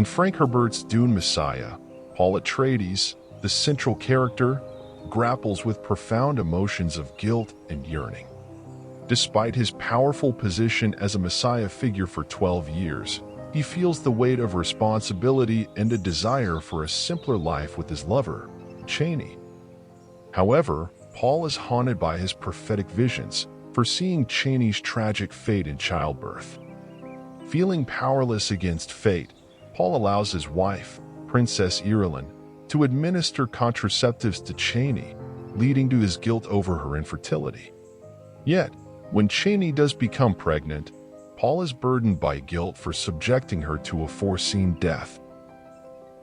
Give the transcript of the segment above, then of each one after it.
In Frank Herbert's Dune Messiah, Paul Atreides, the central character, grapples with profound emotions of guilt and yearning. Despite his powerful position as a Messiah figure for 12 years, he feels the weight of responsibility and a desire for a simpler life with his lover, Chani. However, Paul is haunted by his prophetic visions, foreseeing Chani's tragic fate in childbirth. Feeling powerless against fate, Paul allows his wife, Princess Irulan, to administer contraceptives to Chani, leading to his guilt over her infertility. Yet, when Chani does become pregnant, Paul is burdened by guilt for subjecting her to a foreseen death.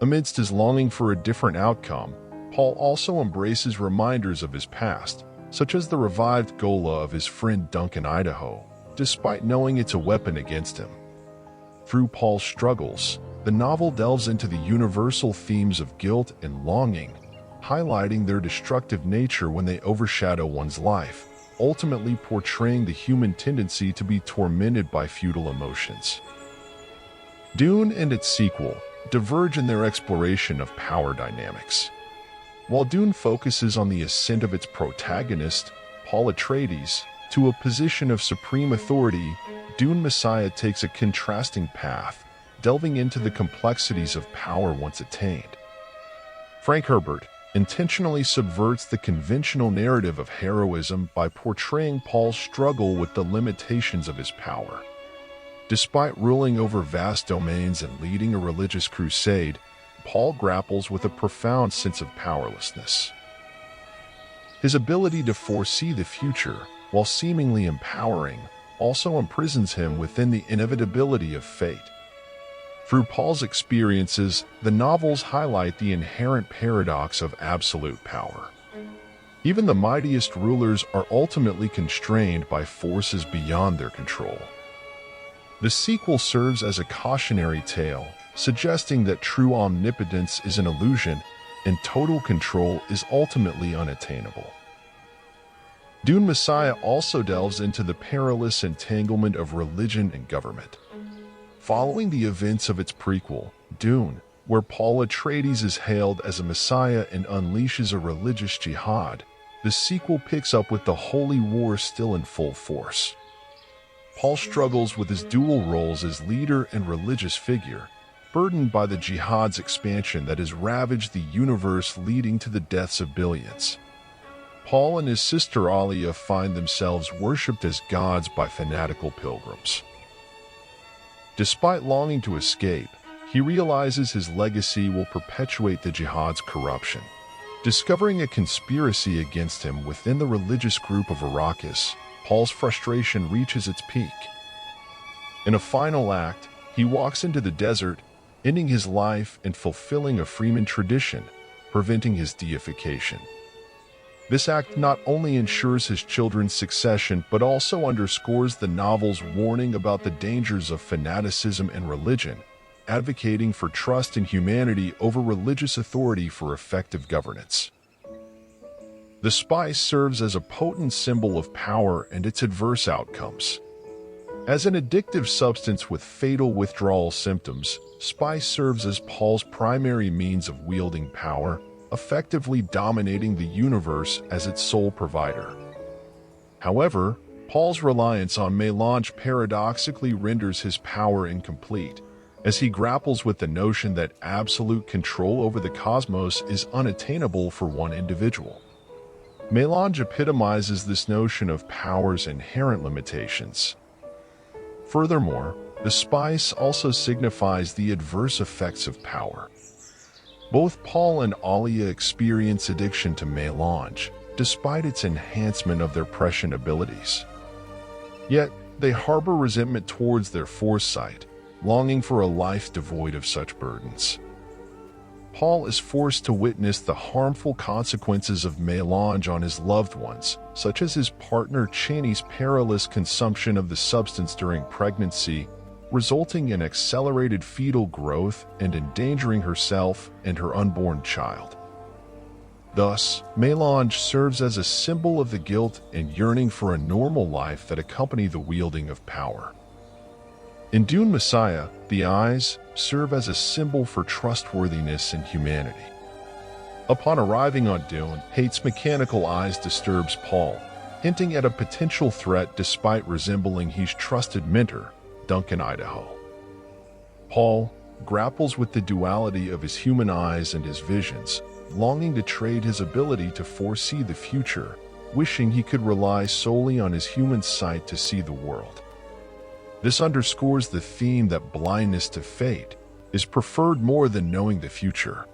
Amidst his longing for a different outcome, Paul also embraces reminders of his past, such as the revived Gola of his friend Duncan Idaho, despite knowing it's a weapon against him. Through Paul's struggles, the novel delves into the universal themes of guilt and longing, highlighting their destructive nature when they overshadow one's life, ultimately portraying the human tendency to be tormented by futile emotions. Dune and its sequel diverge in their exploration of power dynamics. While Dune focuses on the ascent of its protagonist, Paul Atreides, to a position of supreme authority, Dune Messiah takes a contrasting path, delving into the complexities of power once attained. Frank Herbert intentionally subverts the conventional narrative of heroism by portraying Paul's struggle with the limitations of his power. Despite ruling over vast domains and leading a religious crusade, Paul grapples with a profound sense of powerlessness. His ability to foresee the future, while seemingly empowering, also imprisons him within the inevitability of fate. Through Paul's experiences, the novels highlight the inherent paradox of absolute power. Even the mightiest rulers are ultimately constrained by forces beyond their control. The sequel serves as a cautionary tale, suggesting that true omnipotence is an illusion and total control is ultimately unattainable. Dune Messiah also delves into the perilous entanglement of religion and government. Following the events of its prequel, Dune, where Paul Atreides is hailed as a messiah and unleashes a religious jihad, the sequel picks up with the holy war still in full force. Paul struggles with his dual roles as leader and religious figure, burdened by the jihad's expansion that has ravaged the universe, leading to the deaths of billions. Paul and his sister Alia find themselves worshipped as gods by fanatical pilgrims. Despite longing to escape, he realizes his legacy will perpetuate the jihad's corruption. Discovering a conspiracy against him within the religious group of Arrakis, Paul's frustration reaches its peak. In a final act, he walks into the desert, ending his life and fulfilling a Freeman tradition, preventing his deification. This act not only ensures his children's succession, but also underscores the novel's warning about the dangers of fanaticism and religion, advocating for trust in humanity over religious authority for effective governance. The spice serves as a potent symbol of power and its adverse outcomes. As an addictive substance with fatal withdrawal symptoms, spice serves as Paul's primary means of wielding power, effectively dominating the universe as its sole provider. However, Paul's reliance on melange paradoxically renders his power incomplete, as he grapples with the notion that absolute control over the cosmos is unattainable for one individual. Melange epitomizes this notion of power's inherent limitations. Furthermore, the spice also signifies the adverse effects of power. Both Paul and Alia experience addiction to melange, despite its enhancement of their prescient abilities. Yet, they harbor resentment towards their foresight, longing for a life devoid of such burdens. Paul is forced to witness the harmful consequences of melange on his loved ones, such as his partner Chani's perilous consumption of the substance during pregnancy, resulting in accelerated fetal growth and endangering herself and her unborn child. Thus, melange serves as a symbol of the guilt and yearning for a normal life that accompany the wielding of power. In Dune Messiah, the eyes serve as a symbol for trustworthiness and humanity. Upon arriving on Dune, Hate's mechanical eyes disturbs Paul, hinting at a potential threat despite resembling his trusted mentor, Duncan Idaho. Paul grapples with the duality of his human eyes and his visions, longing to trade his ability to foresee the future, wishing he could rely solely on his human sight to see the world. This underscores the theme that blindness to fate is preferred more than knowing the future.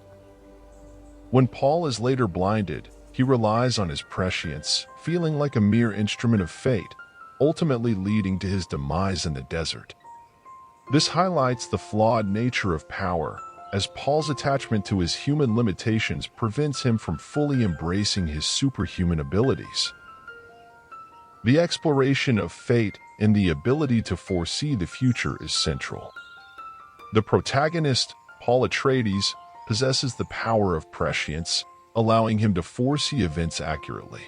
When Paul is later blinded, he relies on his prescience, feeling like a mere instrument of fate, ultimately leading to his demise in the desert. This highlights the flawed nature of power, as Paul's attachment to his human limitations prevents him from fully embracing his superhuman abilities. The exploration of fate and the ability to foresee the future is central. The protagonist, Paul Atreides, possesses the power of prescience, allowing him to foresee events accurately.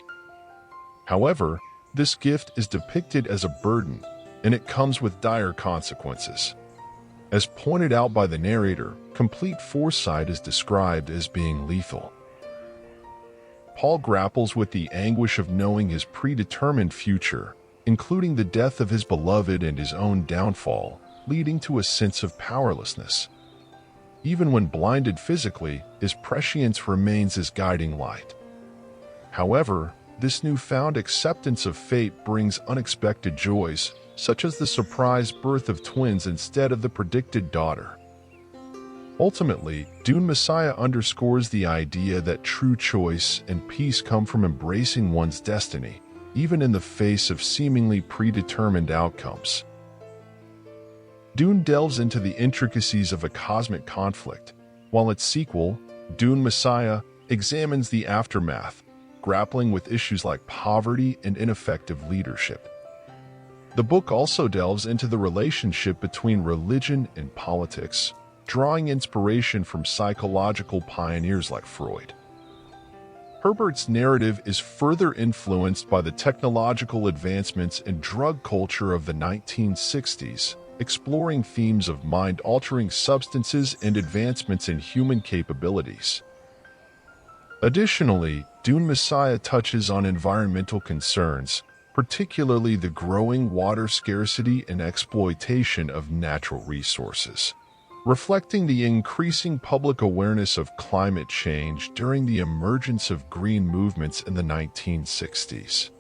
However, this gift is depicted as a burden, and it comes with dire consequences. As pointed out by the narrator, complete foresight is described as being lethal. Paul grapples with the anguish of knowing his predetermined future, including the death of his beloved and his own downfall, leading to a sense of powerlessness. Even when blinded physically, his prescience remains his guiding light. However, this newfound acceptance of fate brings unexpected joys, such as the surprise birth of twins instead of the predicted daughter. Ultimately, Dune Messiah underscores the idea that true choice and peace come from embracing one's destiny, even in the face of seemingly predetermined outcomes. Dune delves into the intricacies of a cosmic conflict, while its sequel, Dune Messiah, examines the aftermath, grappling with issues like poverty and ineffective leadership. The book also delves into the relationship between religion and politics, drawing inspiration from psychological pioneers like Freud. Herbert's narrative is further influenced by the technological advancements and drug culture of the 1960s, exploring themes of mind-altering substances and advancements in human capabilities. Additionally, Dune Messiah touches on environmental concerns, particularly the growing water scarcity and exploitation of natural resources, reflecting the increasing public awareness of climate change during the emergence of green movements in the 1960s.